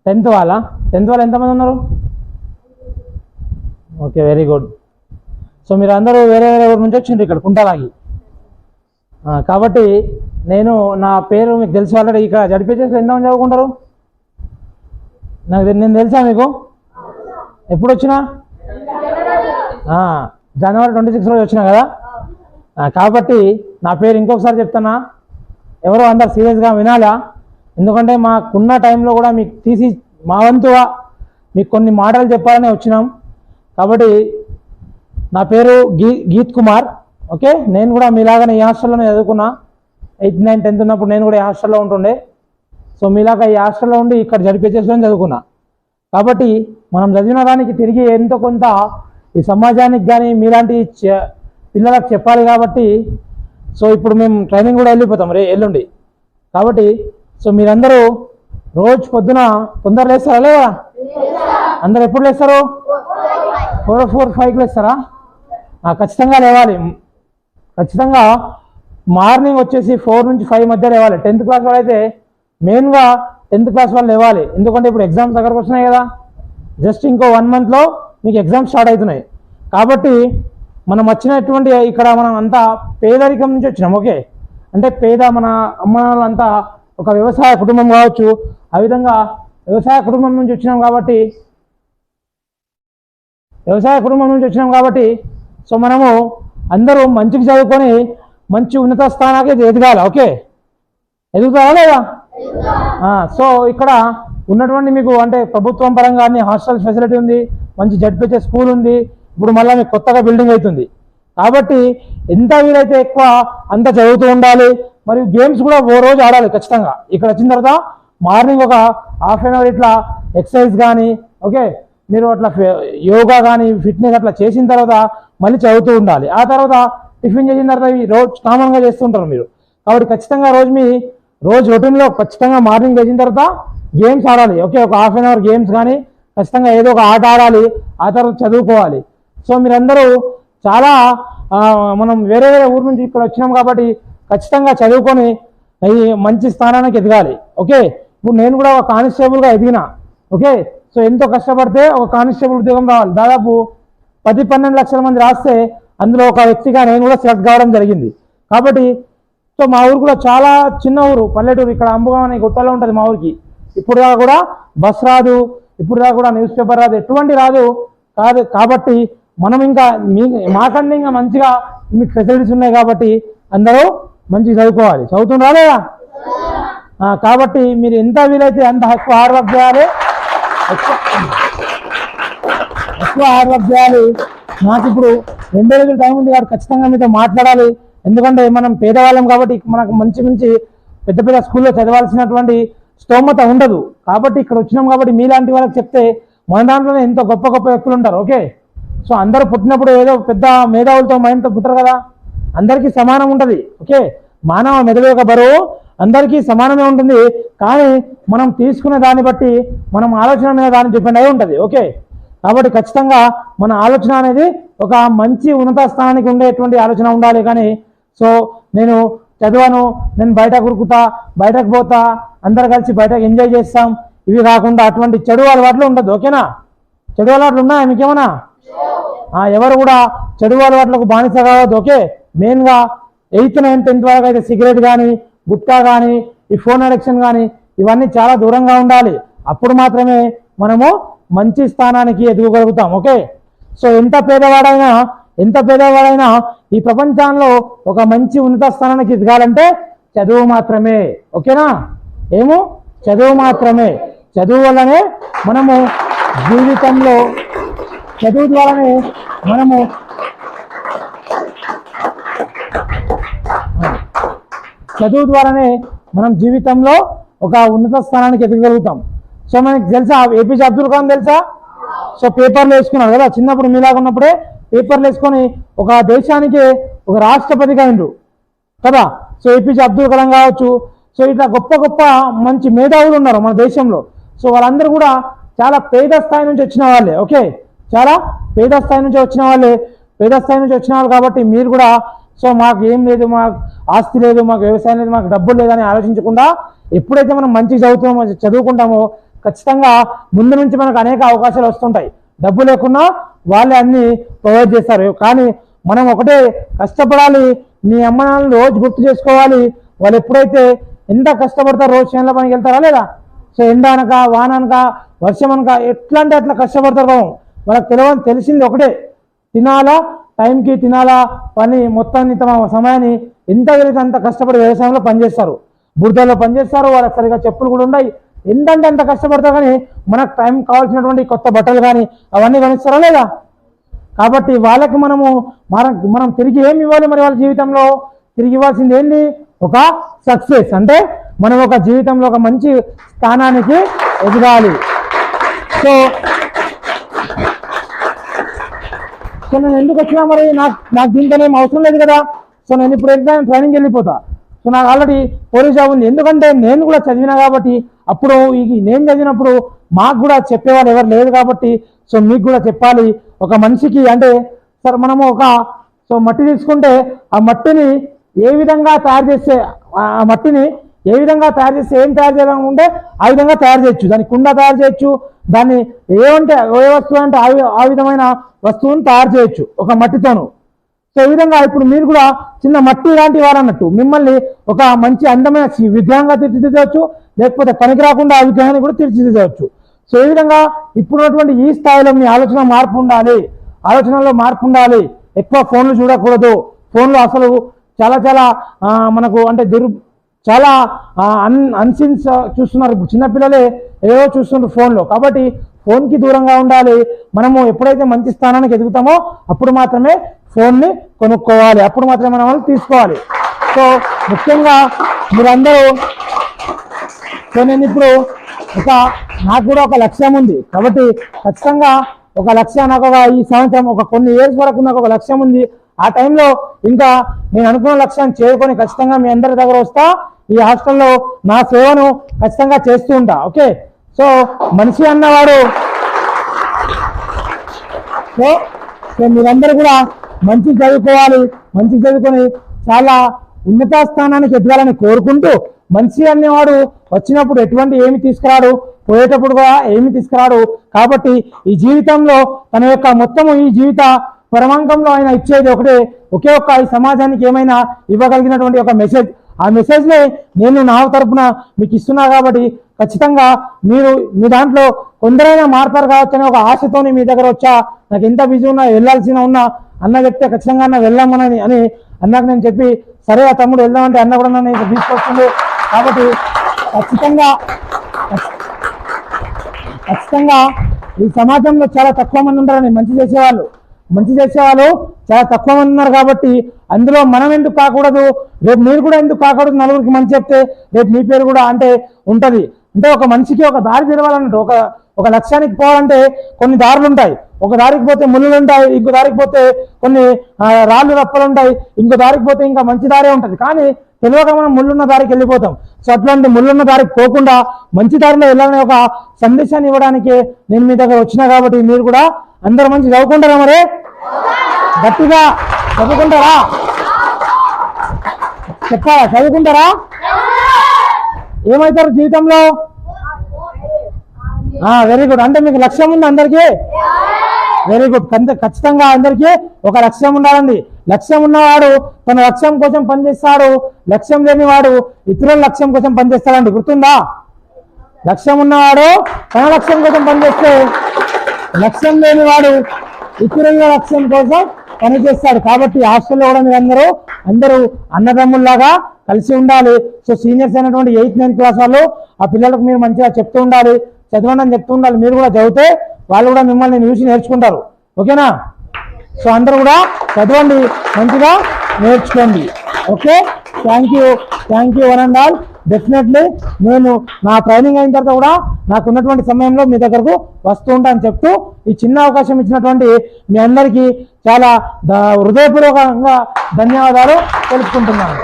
10th వాళ్ళ ఎంతమంది ఉన్నారు? Okay, very good. సో మీరు అందరూ వేరే వేరే ఊరు నుంచి వచ్చిండ్రు ఇక్కడ కుంటలాగి. కాబట్టి నేను నా పేరు మీకు తెలిసి ఆల్రెడీ ఇక్కడ జడ్పీహెచ్ఎస్ ఎంతమంది చదువుకుంటారు? నేను తెలుసా మీకు? ఎప్పుడు వచ్చినా? జనవరి 26 రోజు వచ్చినా కదా. కాబట్టి నా పేరు ఇంకొకసారి చెప్తానా, ఎవరో అందరు సీరియస్గా వినాలా. ఎందుకంటే మాకున్న టైంలో కూడా మీకు తీసి మా వంతుగా మీకు కొన్ని మాటలు చెప్పాలని వచ్చినాం. కాబట్టి నా పేరు గీత్ కుమార్. ఓకే, నేను కూడా మీలాగానే ఈ హాస్టల్లోనే చదువుకున్నా. 8th 9th 10th ఉన్నప్పుడు నేను కూడా ఈ హాస్టల్లో ఉంటుండే. సో మీలాగా ఈ హాస్టల్లో ఉండి ఇక్కడ జడ్పీహెచ్ఎస్లో చదువుకున్నా. కాబట్టి మనం చదివిన దానికి తిరిగి ఎంతో కొంత ఈ సమాజానికి కానీ మీలాంటి పిల్లలకు చెప్పాలి. కాబట్టి సో ఇప్పుడు మేము ట్రైనింగ్ కూడా వెళ్ళిపోతాం ఎల్లుండి. కాబట్టి సో మీరందరూ రోజు పొద్దున తొందర లేస్తారా లేదా? అందరు ఎప్పుడు లేస్తారు? 4 or 5కి లేస్తారా? ఖచ్చితంగా లేవాలి. ఖచ్చితంగా మార్నింగ్ వచ్చేసి 4 నుంచి 5 మధ్య లేవాలి. 10th క్లాస్ వాళ్ళు అయితే మెయిన్గా 10th క్లాస్ వాళ్ళు లేవాలి. ఎందుకంటే ఇప్పుడు ఎగ్జామ్స్ దగ్గరకు వస్తున్నాయి కదా. జస్ట్ ఇంకో 1 monthలో మీకు ఎగ్జామ్స్ స్టార్ట్ అవుతున్నాయి. కాబట్టి మనం వచ్చినటువంటి ఇక్కడ మనం అంతా పేదరికం నుంచి వచ్చినాం. ఓకే, అంటే మన అమ్మ వాళ్ళంతా ఒక వ్యవసాయ కుటుంబం కావచ్చు. ఆ విధంగా వ్యవసాయ కుటుంబం నుంచి వచ్చినాం కాబట్టి సో మనము అందరూ మంచిగా చదువుకొని మంచి ఉన్నత స్థానానికి ఎదగాలి. ఓకే, ఎదుగుతారా లేదా? సో ఇక్కడ ఉన్నటువంటి మీకు అంటే ప్రభుత్వం పరంగా అన్ని హాస్టల్ ఫెసిలిటీ ఉంది, మంచి జడ్పీహెచ్ఎస్ స్కూల్ ఉంది. ఇప్పుడు మళ్ళీ మీకు కొత్తగా బిల్డింగ్ అవుతుంది. కాబట్టి ఎంత వీలైతే ఎక్కువ అంత చదువుతూ ఉండాలి. మరియు గేమ్స్ కూడా ఓ రోజు ఆడాలి ఖచ్చితంగా. ఇక్కడ వచ్చిన తర్వాత మార్నింగ్ ఒక ½ an hour ఇట్లా ఎక్సర్సైజ్ కానీ, ఓకే, మీరు అట్లా యోగా కానీ ఫిట్నెస్ అట్లా చేసిన తర్వాత మళ్ళీ చదువుతూ ఉండాలి. ఆ తర్వాత టిఫిన్ చేసిన తర్వాత రోజు కామన్గా చేస్తుంటారు మీరు. కాబట్టి ఖచ్చితంగా రోజు రొటీన్లో ఖచ్చితంగా మార్నింగ్ చేసిన తర్వాత గేమ్స్ ఆడాలి. ఓకే, ఒక ½ an hour గేమ్స్ కానీ ఖచ్చితంగా ఏదో ఒక ఆట ఆడాలి. ఆ తర్వాత చదువుకోవాలి. సో మీరందరూ చాలా మనం వేరే వేరే ఊరు నుంచి ఇక్కడ వచ్చినాం కాబట్టి ఖచ్చితంగా చదువుకొని మంచి స్థానానికి ఎదగాలి. ఓకే, ఇప్పుడు నేను కూడా ఒక కానిస్టేబుల్గా ఎదిగిన. ఓకే, సో ఎంతో కష్టపడితే ఒక కానిస్టేబుల్ ఉద్యోగం రావాలి. దాదాపు 10-12 లక్షల మంది రాస్తే అందులో ఒక వ్యక్తిగా నేను కూడా సెలెక్ట్ కావడం జరిగింది. కాబట్టి సో మా ఊరు కూడా చాలా చిన్న ఊరు, పల్లెటూరు. ఇక్కడ అంబుగా అనే గుట్టలో ఉంటుంది మా ఊరికి. ఇప్పుడు దాకా కూడా బస్ రాదు, ఇప్పుడు దాకా కూడా న్యూస్ పేపర్ రాదు, ఎటువంటి రాదు కాదు. కాబట్టి మనం ఇంకా మాకన్నా ఇంకా మంచిగా మీకు ఫెసిలిటీస్ ఉన్నాయి. కాబట్టి అందరూ మంచిగా చదువుకోవాలి. చదువుతుండ్రా లేదా? కాబట్టి మీరు ఎంత వీలైతే అంత ఎక్కువ హార్డ్ వర్క్ చేయాలి. ఎక్కువ హార్డ్ వర్క్ చేయాలి. నాకు ఇప్పుడు 2 రోజులు టైం ఉంది కాబట్టి ఖచ్చితంగా మీతో మాట్లాడాలి. ఎందుకంటే మనం పేదవాళ్ళం కాబట్టి మనకు మంచి పెద్ద పెద్ద స్కూల్లో చదవాల్సినటువంటి స్తోమత ఉండదు. కాబట్టి ఇక్కడ వచ్చినాం కాబట్టి మీలాంటి వాళ్ళకి చెప్తే మన దాంట్లోనే ఎంతో గొప్ప గొప్ప వ్యక్తులు ఉంటారు. ఓకే, సో అందరూ పుట్టినప్పుడు ఏదో పెద్ద మేధావులతో మైండ్తో పుట్టరు కదా. అందరికీ సమానం ఉంటుంది. ఓకే, మానవ మెదడు యొక్క బరువు అందరికీ సమానమే ఉంటుంది. కానీ మనం తీసుకునే దాన్ని బట్టి మనం ఆలోచన మీద దాన్ని డిపెండ్ అయి ఉంటుంది. ఓకే, కాబట్టి ఖచ్చితంగా మన ఆలోచన అనేది ఒక మంచి ఉన్నత స్థానానికి ఉండేటువంటి ఆలోచన ఉండాలి. కానీ సో నేను చదివాను, నేను బయట కురుకుతా, బయటకు పోతా, అందరు కలిసి బయటకు ఎంజాయ్ చేస్తాం, ఇవి కాకుండా అటువంటి చెడు అలవాట్లు ఉండదు. ఓకేనా? చెడు అలవాట్లు ఉన్నాయా మీకేమన్నా? ఎవరు కూడా చెడు అలవాట్లకు బానిస కావద్దు. ఓకే, మెయిన్గా 8th 9th 10th వరకు అయితే సిగరెట్ కానీ, గుట్కా కానీ, ఈ ఫోన్ అడిక్షన్ కానీ ఇవన్నీ చాలా దూరంగా ఉండాలి. అప్పుడు మాత్రమే మనము మంచి స్థానానికి ఎదగగలుగుతాం. ఓకే, సో ఎంత పేదవాడైనా ఈ ప్రపంచంలో ఒక మంచి ఉన్నత స్థానానికి ఎదగాలంటే చదువు మాత్రమే. ఓకేనా? చదువు మాత్రమే. చదువు వల్లనే మనము జీవితంలో చదువు ద్వారానే మనం జీవితంలో ఒక ఉన్నత స్థానానికి ఎదగలుగుతాం. సో మనకి తెలుసా ఏపీజే అబ్దుల్ కలాం తెలుసా? సో పేపర్లు వేసుకున్నాడు కదా, చిన్నప్పుడు మీలాగా ఉన్నప్పుడే పేపర్లు వేసుకొని ఒక దేశానికి ఒక రాష్ట్రపతిగా అయిండు కదా. సో ఏపీజే అబ్దుల్ కలాం కావచ్చు. సో ఇట్లా గొప్ప గొప్ప మంచి మేధావులు ఉన్నారు మన దేశంలో. సో వాళ్ళందరూ కూడా చాలా పేద స్థాయి నుంచి వచ్చిన వాళ్ళే. ఓకే, చాలా పేద స్థాయి నుంచి వచ్చిన వాళ్ళు కాబట్టి మీరు కూడా సో మాకు ఏం లేదు, మాకు ఆస్తి లేదు, మాకు వ్యవసాయం లేదు, మాకు డబ్బులు లేదని ఆలోచించకుండా ఎప్పుడైతే మనం మంచిగా చదువుకుంటామో ఖచ్చితంగా ముందు నుంచి మనకు అనేక అవకాశాలు వస్తుంటాయి. డబ్బు లేకున్నా వాళ్ళే అన్ని ప్రొవైడ్ చేస్తారు. కానీ మనం ఒకటే కష్టపడాలి. మీ అమ్మ నాన్నలు రోజు గుర్తు చేసుకోవాలి. వాళ్ళు ఎప్పుడైతే ఎంత కష్టపడతారు, రోజు చేనుల పనికి వెళ్తారా లేదా? సో ఎండ అనక వాన అనక వర్షం అనక ఎట్లా అంటే అట్లా కష్టపడతారు. వాళ్ళకి తెలిసింది ఒకటే, తినాలా, టైంకి తినాలా, పని మొత్తాన్ని తమ సమయాన్ని ఎంత కలిగితే అంత కష్టపడి వ్యవసాయంలో పనిచేస్తారు. బురదలో పనిచేస్తారు. వాళ్ళకి సరిగా చెప్పులు కూడా ఉన్నాయి. ఎంతంటే అంత కష్టపడతారు. కానీ మనకు టైం కావాల్సినటువంటి కొత్త బట్టలు కానీ అవన్నీ కొనిస్తారా లేదా? కాబట్టి వాళ్ళకి మనం తిరిగి ఏమి ఇవ్వాలి? మరి వాళ్ళ జీవితంలో తిరిగి ఇవ్వాల్సింది ఏంటి? ఒక సక్సెస్. అంటే మనం ఒక జీవితంలో ఒక మంచి స్థానానికి ఎదగాలి. సో నేను ఎందుకు వచ్చినా మరి నాకు దీంతో ఏం అవసరం లేదు కదా. సో నేను ఇప్పుడు ఎగ్జామ్ ట్రైనింగ్ వెళ్ళిపోతా. సో నాకు ఆల్రెడీ పోలీస్ జాబ్ ఉంది. ఎందుకంటే నేను కూడా చదివినా కాబట్టి, అప్పుడు నేను చదివినప్పుడు మాకు కూడా చెప్పేవాళ్ళు ఎవరు లేదు కాబట్టి, సో మీకు కూడా చెప్పాలి. ఒక మనిషికి అంటే సార్ మనము మట్టి తీసుకుంటే ఆ మట్టిని ఏ విధంగా తయారు చేస్తే ఏం తయారు చేయాలనుకుంటే ఆ విధంగా తయారు చేయొచ్చు. దాన్ని కుండ తయారు చేయొచ్చు. దాన్ని ఏ వస్తువు అంటే ఆ విధమైన వస్తువుని తయారు చేయొచ్చు ఒక మట్టితోను. సో ఈ విధంగా ఇప్పుడు మీరు కూడా చిన్న మట్టి లాంటి వారన్నట్టు మిమ్మల్ని ఒక మంచి అందమైన విగ్రహంగా తీర్చిదిద్దవచ్చు, లేకపోతే పనికి రాకుండా ఆ విగ్రహాన్ని కూడా తీర్చిదిద్దవచ్చు. సో ఈ విధంగా ఇప్పుడున్నటువంటి ఈ స్థాయిలో మీ ఆలోచనలో మార్పు ఉండాలి. ఎక్కువ ఫోన్లు చూడకూడదు. ఫోన్లు అసలు చాలా మనకు అంటే చాలా అన్సీన్స్ చూస్తున్నారు. ఇప్పుడు చిన్నపిల్లలే ఏవో చూస్తున్నారు ఫోన్లో. కాబట్టి ఫోన్కి దూరంగా ఉండాలి. మనము ఎప్పుడైతే మంచి స్థానానికి ఎదుగుతామో అప్పుడు మాత్రమే ఫోన్ని కొనుక్కోవాలి, అప్పుడు మాత్రమే మనం వాళ్ళు తీసుకోవాలి. సో ముఖ్యంగా మీరందరూ నేను ఇప్పుడు నాకు కూడా ఒక లక్ష్యం ఉంది. కాబట్టి ఖచ్చితంగా ఒక లక్ష్యం నాకు ఈ సంవత్సరం కొన్ని ఇయర్స్ వరకు నాకు ఒక లక్ష్యం ఉంది. ఆ టైంలో ఇంకా నేను అనుకున్న లక్ష్యాన్ని చేరుకొని ఖచ్చితంగా మీ అందరి దగ్గర వస్తా. ఈ హాస్టల్లో నా సేవను ఖచ్చితంగా చేస్తూ ఉంటా. ఓకే. సో మనిషి అన్నవాడు సో మీరందరూ కూడా మంచి చదువుకొని చాలా ఉన్నత స్థానానికి ఎదగాలని కోరుకుంటూ, మనిషి అనేవాడు వచ్చినప్పుడు ఏమి తీసుకురాడు, పోయేటప్పుడు కూడా ఏమి తీసుకురాడు. కాబట్టి ఈ జీవితంలో తన యొక్క మొత్తము ఈ జీవిత పరమాంకంలో ఆయన ఇచ్చేది ఒకే ఒక్క ఈ సమాజానికి ఏమైనా ఇవ్వగలిగినటువంటి ఒక మెసేజ్. ఆ మెసేజ్ని నేను నా తరపున మీకు ఇస్తున్నా. కాబట్టి ఖచ్చితంగా మీరు మీ దాంట్లో కొందరైనా మారుతారు కావచ్చు అనే ఒక ఆశతోని మీ దగ్గర వచ్చా. నాకు ఎంత బిజీ ఉన్నా ఉన్నా అన్న చెప్తే ఖచ్చితంగా అన్న వెళ్దామని అన్నకు నేను చెప్పి, సరే ఆ తమ్ముడు వెళ్దామంటే అన్న కూడా నన్ను తీసుకొస్తుంది. కాబట్టి ఖచ్చితంగా ఈ సమాజంలో చాలా తక్కువ మంది ఉంటారని మంచి చేసేవాళ్ళు చాలా తక్కువ మంది ఉన్నారు. కాబట్టి అందులో మనం ఎందుకు కాకూడదు? రేపు మీరు కూడా ఎందుకు కాకూడదు? నలుగురికి మంచి చెప్తే రేపు మీ పేరు కూడా అంటే ఉంటుంది. అంటే ఒక మనిషికి ఒక దారి తెలవాలన్నట్టు. ఒక లక్ష్యానికి పోవాలంటే కొన్ని దారులు ఉంటాయి. ఒక దారికి పోతే ముళ్ళులు ఉంటాయి, ఇంకో దారికి పోతే కొన్ని రాళ్ళు రప్పలు ఉంటాయి, ఇంకో దారికి పోతే ఇంకా మంచి దారే ఉంటుంది. కానీ తెలియక మనం ముళ్ళున్న దారికి వెళ్ళిపోతాం. సో అట్లాంటి ముళ్ళున్న దారికి పోకుండా మంచి దారిలో వెళ్ళాలనే ఒక సందేశాన్ని ఇవ్వడానికి నేను మీ దగ్గర వచ్చినా. కాబట్టి మీరు కూడా అందరూ మంచి చదువుకుంటారా? మరి గట్టిగా చదువుకుంటారా? చెప్పాలా? చదువుకుంటారా? ఏమవుతారు జీవితంలో? Very good. అంటే మీకు లక్ష్యం ఉంది అందరికీ? Very good. ఖచ్చితంగా అందరికీ ఒక లక్ష్యం ఉండాలండి. లక్ష్యం ఉన్నవాడు తన లక్ష్యం కోసం పనిచేస్తాడు. లక్ష్యం లేనివాడు ఇతరుల లక్ష్యం కోసం పనిచేస్తాడండి. గుర్తుందా? లక్ష్యం ఉన్నవాడు తన లక్ష్యం కోసం పనిచేస్తే, లక్ష్యం లేనివాడు ఇతరుల లక్ష్యం కోసం పనిచేస్తాడు. కాబట్టి హాస్టల్లో కూడా మీరు అందరూ అన్నదమ్ముల్లాగా కలిసి ఉండాలి. సో సీనియర్స్ అయినటువంటి 8th 9th క్లాస్ వాళ్ళు ఆ పిల్లలకు మీరు మంచిగా చెప్తూ ఉండాలి, చదవండి అని చెప్తూ ఉండాలి. మీరు కూడా చదివితే వాళ్ళు కూడా మిమ్మల్ని చూసి నేర్చుకుంటారు. ఓకేనా? సో అందరూ కూడా చదవండి, మంచిగా నేర్చుకోండి. Okay. Thank you one and all. Definitely నేను నా ట్రైనింగ్ అయిన తర్వాత కూడా నాకున్నటువంటి సమయంలో మీ దగ్గరకు వస్తూ ఉంటాను చెప్తూ ఈ చిన్న అవకాశం ఇచ్చినటువంటి మీ అందరికీ చాలా హృదయపూర్వకంగా ధన్యవాదాలు తెలుపుకుంటున్నాను.